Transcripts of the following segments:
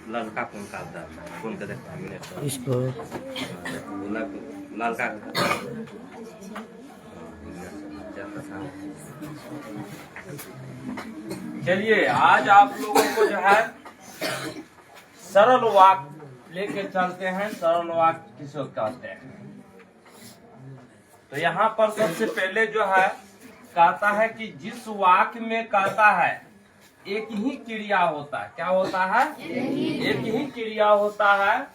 लड़का कौन काटता है? कौन का देखता है मिनट इसको लड़का चलिए आज आप लोगों को जो है सरल वाक्य लेके चलते हैं। सरल वाक्य किसको कहते हैं? तो यहाँ पर सबसे पहले जो है कहता है कि जिस वाक्य में कहता है एक ही क्रिया होता है। क्या होता है? एक ही क्रिया होता है,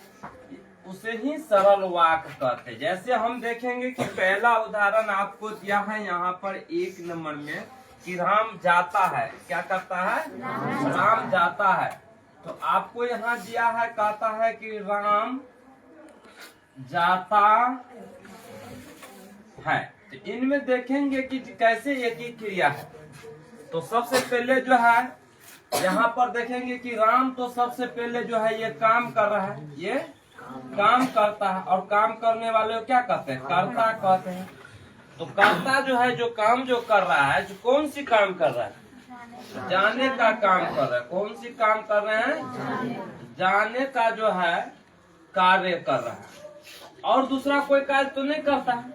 उसे ही सरल वाक्य कहते हैं। जैसे हम देखेंगे कि पहला उदाहरण आपको दिया है यहाँ पर 1 नंबर में कि राम जाता है। क्या करता है? राम जाता है। तो आपको यहाँ दिया है, कहता है कि राम जाता है। तो इनमें देखेंगे कि कैसे एक ही क्रिया है। तो सबसे पहले जो है यहाँ पर देखेंगे कि राम तो सबसे पहले जो है ये काम कर रहा है, ये काम करता है। और काम करने वाले को क्या कहते हैं? कर्ता कहते हैं। तो कर्ता जो है जो काम जो कर रहा है, जो कौन सी काम कर रहा है? जाने का काम कर रहा है। कौन सी काम कर रहे हैं? जाने का जो है कार्य कर रहा है, और दूसरा कोई कार्य तो नहीं करता है।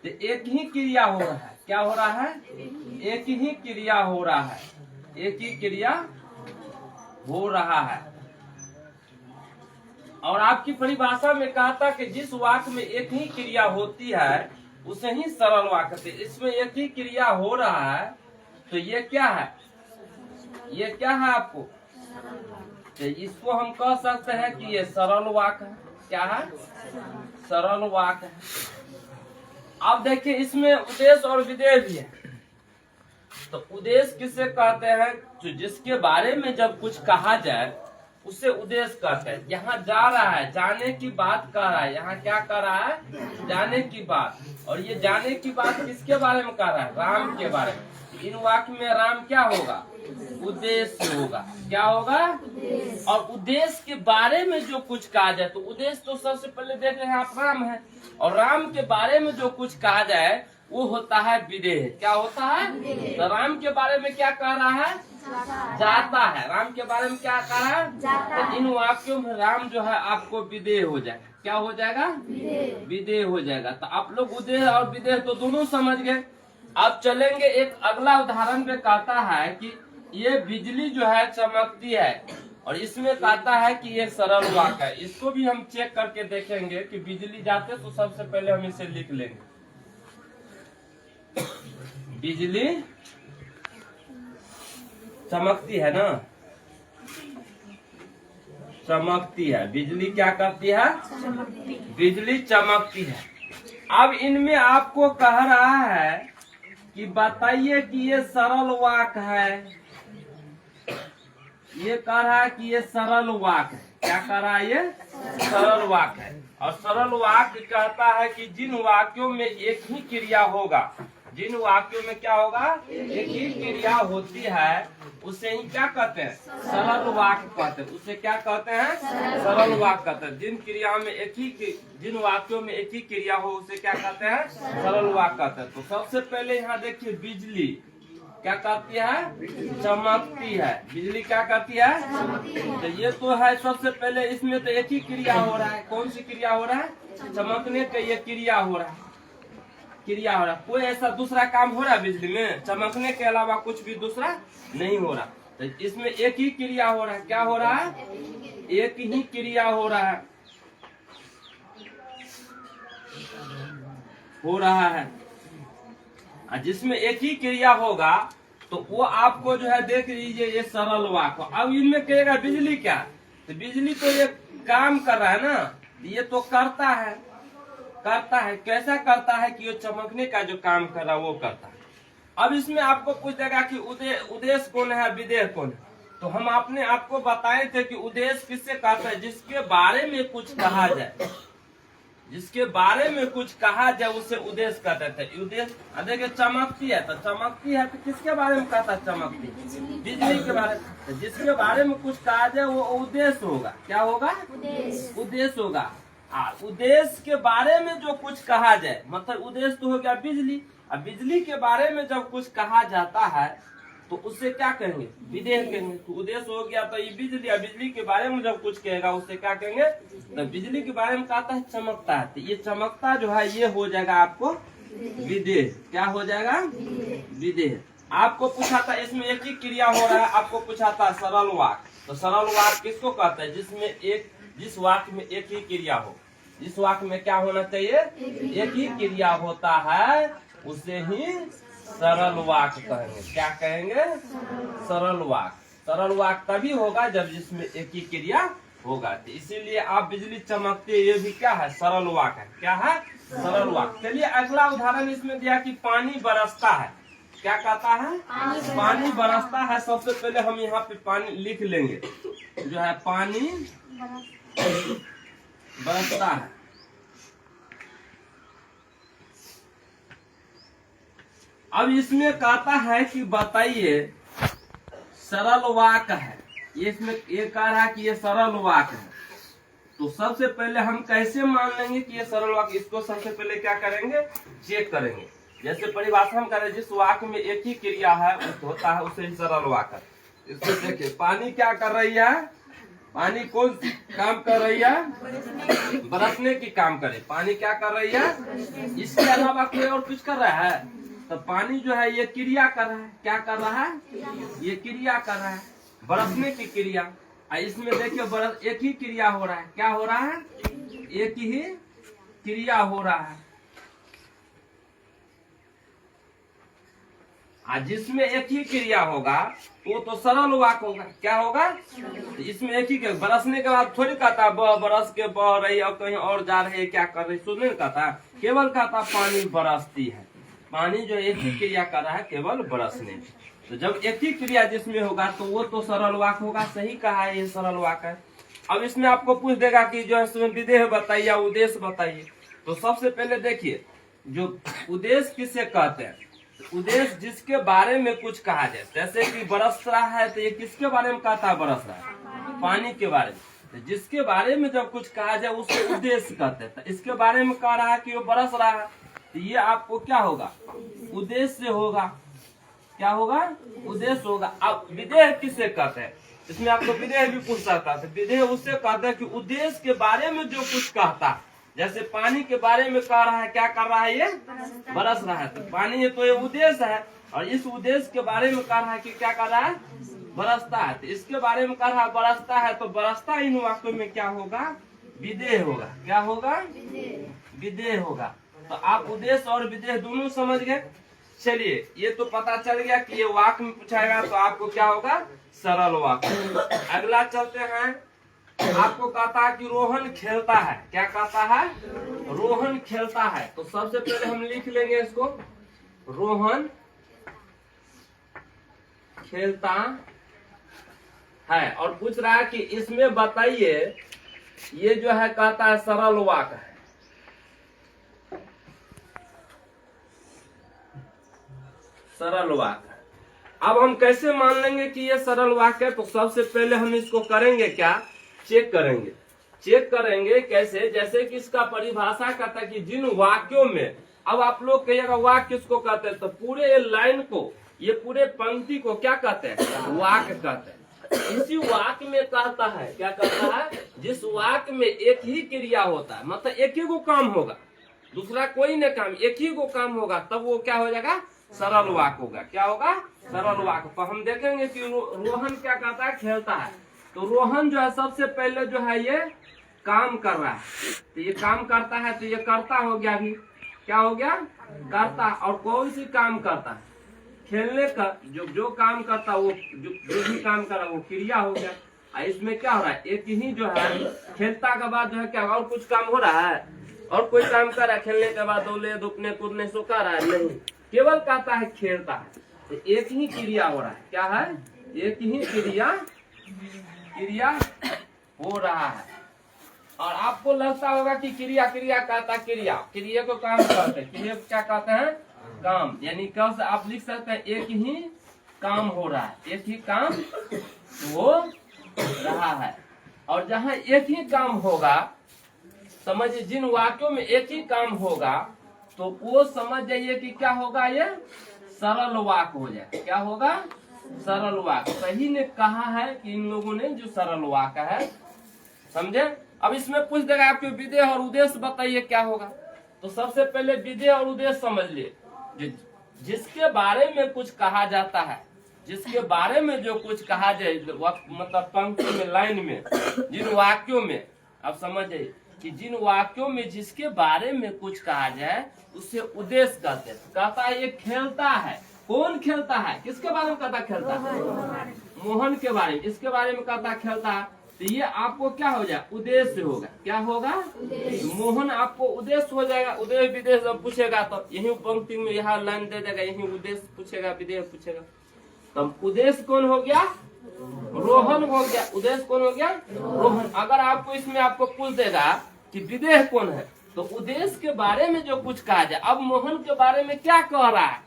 तो एक ही क्रिया हो रहा है। क्या हो रहा है? एक ही क्रिया हो रहा है। एक ही क्रिया हो रहा है। और आपकी परिभाषा में कहा था कि जिस वाक्य में एक ही क्रिया होती है उसे ही सरल वाक्य कहते हैं। इसमें एक ही क्रिया हो रहा है, तो ये क्या है? ये क्या है आपको? तो इसको हम कह सकते हैं कि ये सरल वाक्य है। क्या है? सरल वाक्य है। अब देखिए इसमें उद्देश्य और विधेय भी है। तो उद्देश्य किसे कहते हैं? जो जिसके बारे में जब कुछ कहा जाए उसे उद्देश्य कहते हैं। यहाँ जा रहा है, जाने की बात कर रहा है। यहाँ क्या कर रहा है? जाने की बात। और ये जाने की बात किसके बारे में कर रहा है? राम के बारे में। इन वाक्य में राम क्या होगा? उद्देश्य होगा। क्या होगा? और उद्देश्य के बारे में जो कुछ कहा जाए, तो उद्देश्य तो सबसे पहले देख रहे हैं आप राम है, और राम के बारे में जो कुछ कहा जाए वो होता है विधेय। क्या होता है? तो राम के बारे में क्या कह रहा है? जाता है। राम के बारे में क्या कह रहा है? तो इन वाक्यों में राम जो है आपको विधेय हो जाएगा। क्या हो जाएगा? विधेय हो जाएगा। तो आप लोग उद्देश्य और विधेय तो दोनों समझ गए। अब चलेंगे एक अगला उदाहरण पे। कहता है कि ये बिजली जो है चमकती है, और इसमें कहता है कि ये सरल वाक्य है। इसको भी हम चेक करके देखेंगे कि बिजली जाते तो सबसे पहले हम इसे लिख लेंगे। बिजली चमकती है ना, चमकती है। बिजली क्या करती है? बिजली चमकती है। अब इनमें आपको कह रहा है कि बताइए कि ये सरल वाक्य है। ये कह रहा है कि ये सरल वाक्य है। क्या कह रहा है? ये सरल वाक्य है। और सरल वाक्य कहता है कि जिन वाक्यों में एक ही क्रिया होगा, जिन वाक्यों में क्या होगा? एक ही क्रिया होती है, उसे ही क्या कहते हैं? सरल वाक्य कहते हैं। उसे क्या कहते हैं? सरल वाक्य कहते हैं। जिन वाक्यों में एक ही क्रिया हो उसे क्या कहते हैं? सरल वाक्य कहते हैं। तो सबसे पहले यहाँ देखिए, बिजली क्या करती है? चमकती है। बिजली क्या करती है? तो ये तो है सबसे पहले। इसमें तो एक ही क्रिया हो रहा है। कौन सी क्रिया हो रहा है? चमकने का ये क्रिया हो रहा है। क्रिया हो रहा है। कोई ऐसा दूसरा काम हो रहा है बिजली में? चमकने के अलावा कुछ भी दूसरा नहीं हो रहा। तो इसमें एक ही क्रिया हो रहा है। क्या हो रहा है? एक ही क्रिया हो रहा है, हो रहा है। जिसमें एक ही क्रिया होगा तो वो आपको जो है देख लीजिए ये सरल वाक्य। अब इनमें कहेगा बिजली क्या? तो बिजली तो ये काम कर रहा है ना, ये तो करता है। करता है कैसा करता है? कि ये चमकने का जो काम कर रहा है वो करता है। अब इसमें आपको पूछ देगा कि उद्देश्य कौन है, विधेय कौन है? तो हम अपने आपको बताए थे कि उद्देश्य किससे कहता है? जिसके बारे में कुछ कहा जाए, जिसके बारे में कुछ कहा जाए उसे उद्देश्य कहते थे। उद्देश्य देखिए चमकती है, तो चमकती है तो किसके बारे में कहता है? चमकती, बिजली के बारे में। तो जिसके बारे में कुछ कहा जाए वो उद्देश्य होगा। क्या होगा? उद्देश्य होगा। उद्देश्य के बारे में जो कुछ कहा जाए, मतलब उद्देश्य तो हो गया बिजली। अब बिजली के बारे में जब कुछ कहा जाता है तो उससे क्या कहेंगे? विदेह कहेंगे। तो उद्देश्य हो गया। तो ये बिजली, बिजली के बारे में जब कुछ कहेगा उससे क्या कहेंगे? तो बिजली के बारे में कहता है चमकता है, तो ये चमकता जो है ये हो जाएगा आपको विदेह। क्या हो जाएगा? विदेह। आपको पूछा था इसमें एक ही क्रिया हो रहा है, आपको पूछा था सरल वाक्य। तो सरल वाक्य किसको कहते हैं? जिस वाक्य में एक ही क्रिया हो। जिस वाक्य में क्या होना चाहिए? एक ही क्रिया होता है, उसे ही सरल वाक्य कहेंगे। क्या कहेंगे? सरल वाक्य। सरल वाक्य तभी होगा जब जिसमें एक ही क्रिया होगा। तो इसीलिए आप बिजली चमकती, ये भी क्या है? सरल वाक्य है। क्या है? सरल वाक्य। चलिए अगला उदाहरण इसमें दिया कि पानी बरसता है। क्या कहता है? पानी बरसता है। सबसे पहले हम यहाँ पे पानी लिख लेंगे, जो है पानी बरसता है। अब इसमें कहता है कि बताइए सरल वाक्य है। ये इसमें ये कह रहा है कि ये सरल वाक्य है। तो सबसे पहले हम कैसे मान लेंगे कि ये सरल वाक्य? इसको सबसे पहले क्या करेंगे? चेक करेंगे। जैसे परिभाषा हम करें, जिस वाक्य में एक ही क्रिया है होता है उसे ही सरल वाक्य। इसको देखिए, पानी क्या कर रही है? पानी कौन सी काम कर रही है? बरसने की काम करे। पानी क्या कर रही है? इसके अलावा कोई और कुछ कर रहा है? तो पानी जो है ये क्रिया कर रहा है। क्या कर रहा है? ये क्रिया कर रहा है, बरसने की क्रिया। इसमें देखिए बरस एक ही क्रिया हो रहा है। क्या हो रहा है? एक ही क्रिया हो रहा है। जिसमें एक ही क्रिया होगा वो तो सरल वाक्य होगा। क्या होगा? तो इसमें एक ही बरसने के बाद थोड़ी कहता बरस के बह रही और कहीं और जा रही है, क्या कर रही, सुनने कहता, केवल कहता पानी बरसती है। पानी जो एक ही क्रिया कर रहा है केवल बरसने। तो जब एक ही क्रिया जिसमें होगा तो वो तो सरल वाक्य होगा। सही कहा है, ये सरल वाक्य है। अब इसमें आपको पूछ देगा कि जो है विदेह बताइए या उद्देश्य बताइए। तो सबसे पहले देखिए, जो उद्देश्य किसे कहते हैं? उद्देश्य जिसके बारे में कुछ कहा जाए। जैसे कि बरस रहा है तो ये किसके बारे में कहता है? बरस रहा है, पानी के बारे में। तो जिसके बारे में जब कुछ कहा जाए उसे उद्देश्य कहते हैं। तो इसके बारे में कह रहा है कि वो बरस रहा है, तो ये आपको क्या होगा? उद्देश्य होगा। क्या होगा? उद्देश्य होगा। अब विदेह किसे कहते हैं? इसमें आपको विदेह भी पूछ सकता है। विदेह उससे कहते हैं कि उद्देश्य के बारे में जो कुछ कहता है। जैसे पानी के बारे में कह रहा है, क्या कर रहा है? ये बरस रहा है। तो पानी ये तो ये उद्देश्य है, और इस उद्देश्य के बारे में कह रहा है कि क्या कर रहा है? बरसता है। तो इसके बारे में कह रहा है बरसता है, तो बरसता इन वाक्यों में क्या होगा? विदेह होगा। क्या होगा? विदेह होगा। तो आप उद्देश्य और विदेह दोनों समझ गए। चलिए, ये तो पता चल गया कि ये वाक्य में पूछाएगा तो आपको क्या होगा? सरल वाक्य। अगला चलते हैं। आपको कहता है कि रोहन खेलता है। क्या कहता है? रोहन खेलता है। तो सबसे पहले हम लिख लेंगे इसको, रोहन खेलता है। और पूछ रहा है कि इसमें बताइए, ये जो है कहता है सरल वाक्य है। सरल वाक्य। अब हम कैसे मान लेंगे कि ये सरल वाक्य है? तो सबसे पहले हम इसको करेंगे क्या? चेक करेंगे। चेक करेंगे कैसे? जैसे कि इसका परिभाषा कहता है कि जिन वाक्यों में, अब आप लोग कहिएगा वाक्य किसको कहते हैं? तो पूरे लाइन को, ये पूरे पंक्ति को क्या कहते हैं? वाक्य कहते हैं। इसी वाक्य में कहता है, क्या कहता है? जिस वाक्य में एक ही क्रिया होता है, मतलब एक ही को काम होगा, दूसरा कोई न काम, एक ही को काम होगा, तब वो क्या हो जाएगा? सरल वाक्य होगा। क्या होगा? सरल वाक्य। तो हम देखेंगे कि रोहन क्या कहता है? खेलता है। तो रोहन जो है सबसे पहले जो है ये काम कर रहा है। तो ये काम करता है, तो ये करता हो गया। अभी क्या हो गया? करता। और कौन सी काम करता है? खेलने का जो काम करता है, वो जो भी काम कर रहा है वो क्रिया हो गया। इसमें क्या हो रहा है? एक ही जो है खेलता के बाद जो है क्या और कुछ काम हो रहा है? और कोई काम कर रहा है? खेलने के बाद दौड़ने धूपने कूदने सो कर रहा है? नहीं, केवल कहता है खेलता है। तो एक ही क्रिया हो रहा है। क्या है? एक ही क्रिया हो रहा है। और आपको लगता होगा कि क्रिया कहता है, क्रिया को काम कहते हैं। क्रिया क्या कहते हैं? काम। यानी कब से आप लिख सकते हैं एक ही काम हो रहा है, एक ही काम हो रहा है। और जहाँ एक ही काम होगा, समझिए जिन वाक्यों में एक ही काम होगा, तो वो समझ जाइए कि क्या होगा? ये सरल वाक्य हो जाए। क्या होगा? सरल वाक्य। सही ने कहा है कि इन लोगों ने जो सरल वाक्य है, समझे। अब इसमें पूछ देगा आपके विधेय और उद्देश्य बताइए क्या होगा। तो सबसे पहले विधेय और उद्देश्य समझ लिए। जिसके बारे में कुछ कहा जाता है, जिसके बारे में जो कुछ कहा जाए, मतलब पंक्ति में, लाइन में, जिन वाक्यों में, अब समझिए कि जिन वाक्यों में जिसके बारे में कुछ कहा जाए उसे उद्देश्य कहते हैं। कहता है ये खेलता है। कौन खेलता है? किसके बारे में कहता खेलता है? मोहन के बारे में। इसके बारे में कहता खेलता है, तो ये आपको क्या हो जाए? उद्देश्य होगा। क्या होगा? मोहन आपको उद्देश्य हो जाएगा। उद्देश्य विदेश जब पूछेगा तो यही पंक्ति में यहाँ लाइन दे देगा, यही उद्देश्य पूछेगा, विदेश पूछेगा। तब उद्देश्य कौन हो गया? रोहन हो गया। उद्देश्य कौन हो गया? रोहन। अगर आपको इसमें आपको पूछ देगा कि विदेह कौन है, तो उद्देश्य के बारे में जो कुछ कहा जाए। अब मोहन के बारे में क्या कह रहा है?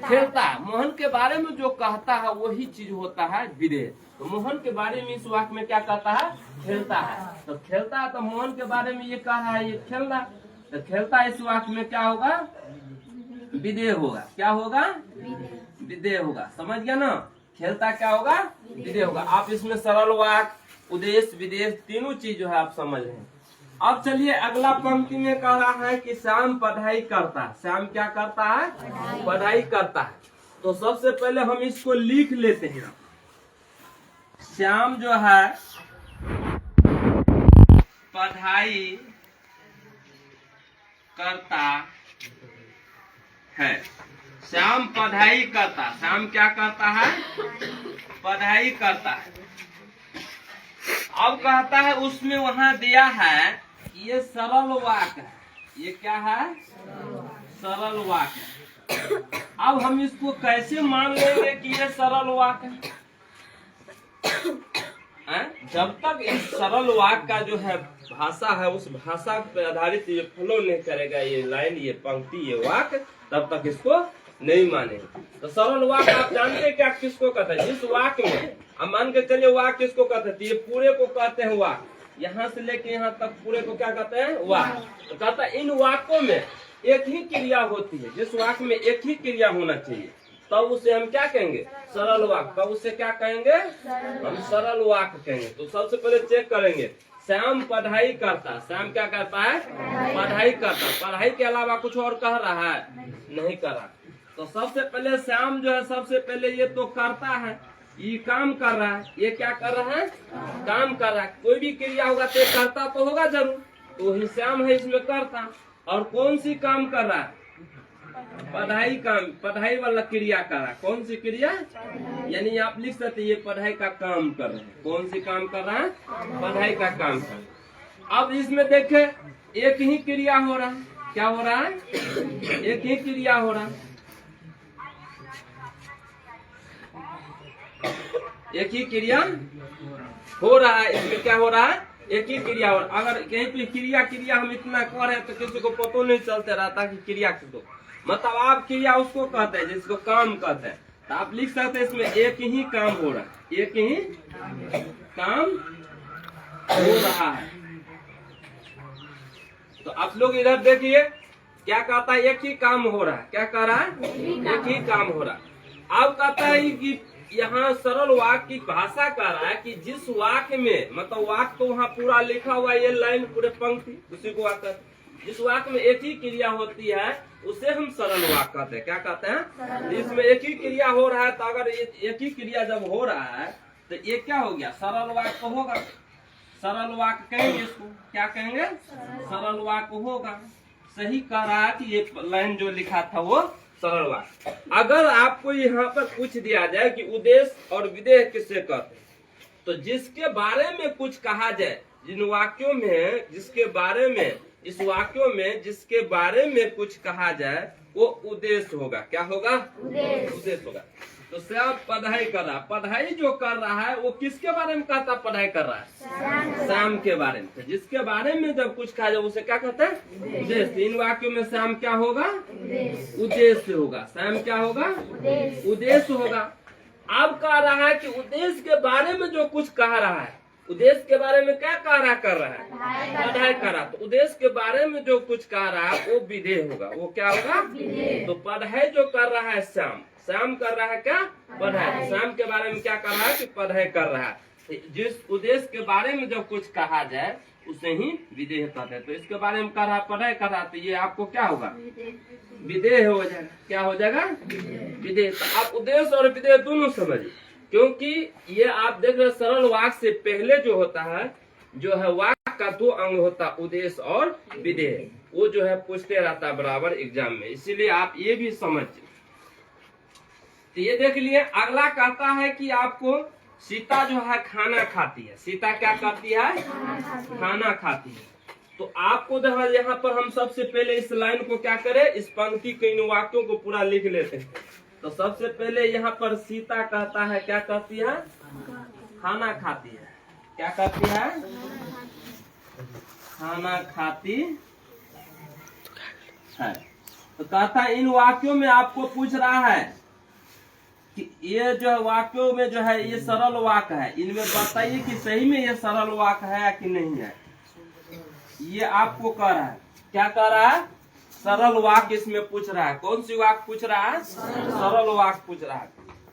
खेलता है। मोहन के बारे में जो कहता है वही चीज होता है विदेह। तो मोहन के बारे में इस वाक्य में क्या कहता है? खेलता है। तो खेलता है, तो मोहन के बारे में ये कह रहा है ये खेलना, तो खेलता है इस वाक्य में क्या होगा? विदेह होगा। क्या होगा? विदेह होगा। समझ गया ना? खेलता क्या होगा? विदेह होगा। आप इसमें सरल वाक्य, उद्देश्य, विदेश तीनों चीज जो है आप समझ रहे हैं। अब चलिए अगला पंक्ति में कह रहा है कि श्याम पढ़ाई करता है। श्याम क्या करता है? पढ़ाई करता है। तो सबसे पहले हम इसको लिख लेते हैं। श्याम जो है पढ़ाई करता है। श्याम पढ़ाई करता। श्याम क्या करता है? पढ़ाई करता है। अब कहता है उसमें वहां दिया है ये सरल वाक्य है। ये क्या है? सरल वाक्य। अब हम इसको कैसे मान लेंगे कि ये सरल वाक्य है? जब तक इस सरल वाक्य का जो है भाषा है, उस भाषा पर आधारित ये फॉलो नहीं करेगा, ये लाइन, ये पंक्ति, ये वाक्य, तब तक इसको नहीं मानेंगे। तो सरल वाक्य आप जानते हैं क्या किसको कहते हैं? जिस वाक्य में अब मान के चलिए वाक्य किसको कहते हैं? ये पूरे को कहते हैं वाक्य। यहाँ से लेके यहाँ तक पूरे को क्या कहते हैं? वाक्य। तो कहता है इन वाक्यों में एक ही क्रिया होती है। जिस वाक्य में एक ही क्रिया होना चाहिए तब उसे हम क्या कहेंगे? सरल वाक्य। तब उसे क्या कहेंगे? हम सरल वाक्य कहेंगे। तो सबसे पहले चेक करेंगे। श्याम पढ़ाई करता। श्याम क्या करता है? पढ़ाई करता। पढ़ाई के अलावा कुछ और कह रहा है? नहीं कर रहा। तो सबसे पहले श्याम जो है, सबसे पहले ये तो करता है, ये काम कर रहा है। ये क्या कर रहा है? काम कर रहा है। कोई भी क्रिया होगा तो करता तो होगा जरूर, तो ही श्याम है इसमें करता। और कौन सी काम कर रहा है? पढ़ाई काम, पढ़ाई वाला क्रिया कर रहा है। कौन सी क्रिया? यानी आप लिख सकते ये पढ़ाई का काम कर रहे हैं। कौन सी काम कर रहा है? पढ़ाई का काम कर रहा है। अब इसमें देखे एक ही क्रिया हो रहा है। क्या हो रहा है? एक ही क्रिया हो रहा है। एक ही क्रिया हो रहा है। इसमें क्या हो रहा है? एक ही क्रिया हो रहा है। अगर कहीं पे क्रिया हम इतना कर रहे हैं तो किसी को पता नहीं चलते रहता कि क्रिया किसको, मतलब आप क्रिया उसको कहते हैं जिसको काम कहते हैं। तो आप लिख सकते हैं इसमें एक ही काम हो रहा है। एक ही काम हो रहा है। तो आप लोग इधर देखिए क्या कहता है? एक ही काम हो रहा है। क्या कह रहा है? एक ही काम हो रहा है। अब कहता है कि यहाँ सरल वाक्य की भाषा कर रहा है कि जिस वाक्य में, मतलब वाक्य तो वहाँ पूरा लिखा हुआ है, ये लाइन पूरे पंक्ति उसी को वाक्य, जिस वाक्य में एक ही क्रिया होती है उसे हम सरल वाक्य कहते हैं। क्या कहते हैं? इसमें एक ही क्रिया हो रहा है। तो अगर एक ही क्रिया जब हो रहा है तो ये क्या हो गया? सरल वाक्य तो होगा। सरल वाक्य कहेंगे इसको। क्या कहेंगे? सरल वाक्य होगा। सही कह रहा है कि ये लाइन जो लिखा था वो सरल वाक्य। अगर आपको यहाँ पर पूछ दिया जाए कि उद्देश्य और विधेय किससे कहते हैं, तो जिसके बारे में कुछ कहा जाए, जिन वाक्यों में जिसके बारे में, इस वाक्यों में जिसके बारे में कुछ कहा जाए वो उद्देश्य होगा। क्या होगा? उद्देश्य होगा। तो श्याम पढ़ाई कर रहा। पढ़ाई जो कर रहा है वो किसके बारे में कहता? पढ़ाई कर रहा है श्याम के बारे में। तो जिसके बारे में जब कुछ कहा जाए उसे क्या कहता है? उद्देश्य। इन वाक्यों में श्याम क्या होगा? उद्देश्य होगा। श्याम क्या होगा? उद्देश्य होगा। अब कह रहा है कि उद्देश्य के बारे में जो कुछ कह रहा है, उद्देश्य के बारे में क्या कह रहा कर रहा है? पढ़ाई कर रहा। तो उद्देश्य के बारे में जो कुछ कह रहा है वो विधेय होगा। वो क्या होगा? तो पढ़ाई जो कर रहा है श्याम, श्याम कर रहा है क्या? पढ़ाई। श्याम के बारे में क्या कर रहा है? कि पढ़ाई कर रहा है। जिस उद्देश्य के बारे में जब कुछ कहा जाए उसे ही विदेह कहते हैं। तो इसके बारे में कर रहा, पढ़ाई कर रहा, तो ये आपको क्या होगा? विदेह हो जाएगा। क्या हो जाएगा? विदेह। तो आप उद्देश्य और विदेह दोनों समझिए, क्योंकि ये आप देख रहे सरल वाक्य से पहले जो होता है, जो है वाक्य का दो अंग होता है, उद्देश्य और विदेह। वो जो है पूछते रहता है बराबर एग्जाम में, इसीलिए आप ये भी समझिए। तो ये देख लिए। अगला कहता है कि आपको सीता जो है खाना खाती है। सीता क्या करती है? खाना खाती है। तो आपको यहाँ पर हम सबसे पहले इस लाइन को क्या करें? इस पंक्ति के इन वाक्यों को पूरा लिख लेते हैं। तो सबसे पहले यहाँ पर सीता कहता है क्या करती है? खाना खाती है। क्या करती है? खाना खाती है। तो कहता है इन वाक्यों में आपको पूछ रहा है कि ये जो वाक्यों में जो है ये सरल वाक्य है, इनमें बताइए कि सही में ये सरल वाक्य है कि नहीं है। ये आपको कह रहा है। क्या कह रहा है? सरल वाक्य इसमें पूछ रहा है। कौन सी वाक्य पूछ रहा है? सरल वाक्य पूछ रहा है।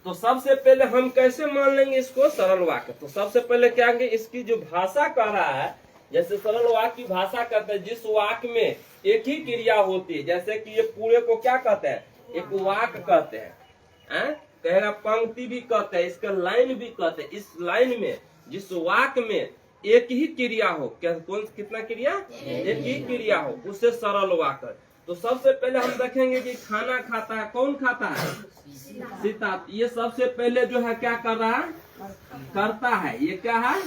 तो सबसे पहले हम कैसे मान लेंगे इसको सरल वाक्य? तो सबसे पहले क्या कहेंगे, इसकी जो भाषा कह रहा है, जैसे सरल वाक्य की भाषा कहते हैं जिस वाक्य में एक ही क्रिया होती है, जैसे कि ये पूरे को क्या कहते हैं? एक वाक्य कहते हैं। कहेगा पंक्ति भी कहते हैं, इसका लाइन भी कहते हैं। इस लाइन में जिस वाक्य में एक ही क्रिया हो, क्या कौन कितना क्रिया? एक ही क्रिया हो, उसे सरल वाक्य। तो सबसे पहले हम देखेंगे कि खाना खाता है। कौन खाता है? सीता। ये सबसे पहले जो है क्या कर रहा है? करता है। ये क्या है?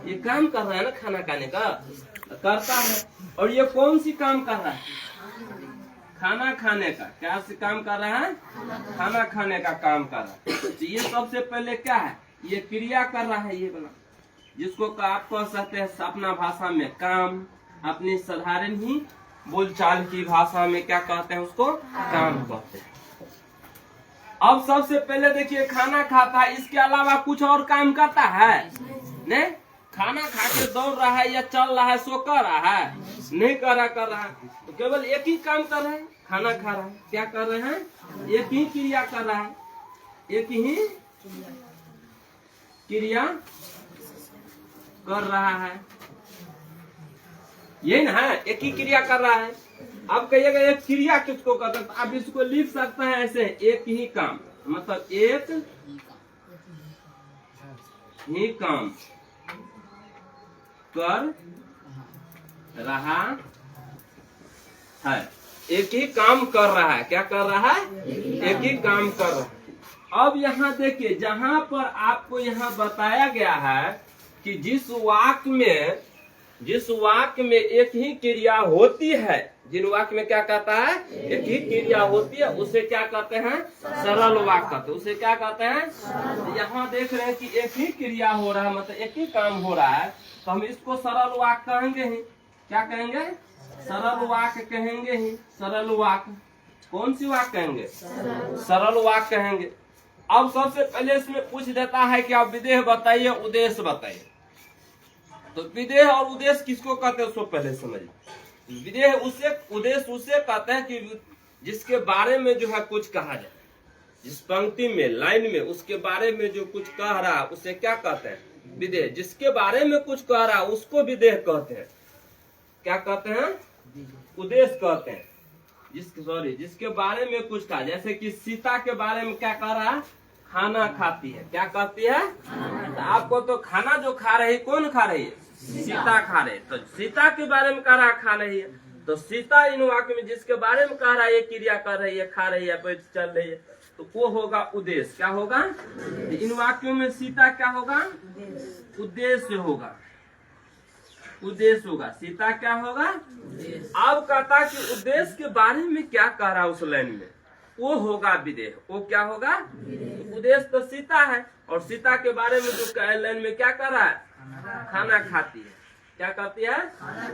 ये काम कर रहा है ना, खाना खाने का करता है। और ये कौन सी काम कर रहा है? खाना खाने का। क्या से काम कर रहा है? खाना खाने का काम कर रहा है। तो ये सबसे पहले क्या है? ये क्रिया कर रहा है, ये वाला, जिसको आप कह सकते हैं अपना भाषा में काम, अपनी साधारण ही बोलचाल की भाषा में क्या कहते हैं? उसको काम कहते हैं। अब सबसे पहले देखिए खाना खाता है, इसके अलावा कुछ और काम करता है? नहीं। खाना खा के दौड़ रहा है या चल रहा है, सो कर रहा है? नहीं कर रहा है। तो केवल एक ही काम कर रहे हैं, खाना खा रहा है। क्या कर रहे हैं? एक ही क्रिया कर रहा है। एक ही क्रिया कर रहा है, यही ना है? एक ही क्रिया कर रहा है। अब कहिएगा एक क्रिया किसको कहते हैं? आप इसको लिख सकते हैं ऐसे, एक ही काम, मतलब एक ही काम कर रहा है। एक ही काम कर रहा है। क्या कर रहा है? एक ही काम कर रहा है। अब यहाँ देखिए, जहाँ पर आपको यहाँ बताया गया है कि जिस वाक्य में एक ही क्रिया होती है, जिन वाक्य में क्या कहता है? एक ही क्रिया होती है, उसे क्या कहते हैं? सरल वाक्य कहते हैं। उसे क्या कहते हैं? यहाँ देख रहे हैं कि एक ही क्रिया हो रहा है, मतलब एक ही काम हो रहा है, तो हम इसको सरल वाक्य कहेंगे ही। क्या कहेंगे? सरल वाक्य कहेंगे ही। सरल वाक्य। कौन सी वाक्य कहेंगे? सरल वाक्य कहेंगे। अब सबसे पहले इसमें पूछ देता है कि आप विदेह बताइए, उद्देश्य बताइए। तो विदेह और उद्देश्य किसको कहते हैं उसको पहले समझिए। विदेह उसे, उद्देश्य उसे कहते हैं कि जिसके बारे में जो है कुछ कहा जाए, जिस पंक्ति में, लाइन में, उसके बारे में जो कुछ कह रहा है उसे क्या कहते हैं? विदेह। जिसके बारे में कुछ कह रहा है उसको विदेह कहते हैं। क्या कहते हैं? उद्देश्य कहते हैं। जिसके बारे में कुछ कहा, जैसे कि सीता के बारे में क्या कह रहा है? खाना खाती है। क्या कहती है? तो आपको तो खाना जो खा रही, कौन खा रही है? सीता खा रही है। तो सीता के बारे में कह रहा खा रही है। तो सीता इन वाक्य में जिसके बारे में कह रहा है, ये क्रिया कर रही है, खा रही है, बैठ चल रही है, तो वो होगा उद्देश्य। क्या होगा? इन वाक्यों में सीता क्या होगा? उद्देश्य होगा। उद्देश्य होगा। सीता क्या होगा? अब कहता कि उद्देश्य के बारे में क्या कह रहा है उस लाइन में, वो होगा विदेह। वो क्या होगा? उद्देश्य तो सीता है, और सीता के बारे में जो लाइन में क्या कर रहा है? खाना खाती है। क्या करती है?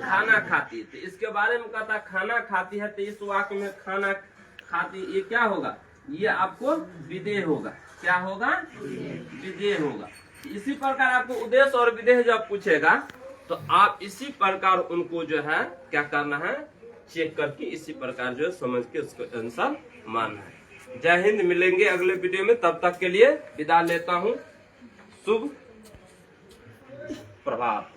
खाना खाती है। तो इसके बारे में कहता खाना खाती है, तो इस वाक्य में खाना खाती, ये क्या होगा? ये आपको विदेह होगा। क्या होगा? विदेह होगा। इसी प्रकार आपको उद्देश्य और विदेह जब पूछेगा तो आप इसी प्रकार उनको जो है क्या करना है? चेक करके इसी प्रकार जो है समझ के उसको आंसर मानना है। जय हिंद। मिलेंगे अगले वीडियो में, तब तक के लिए विदा लेता हूँ। शुभ प्रभात।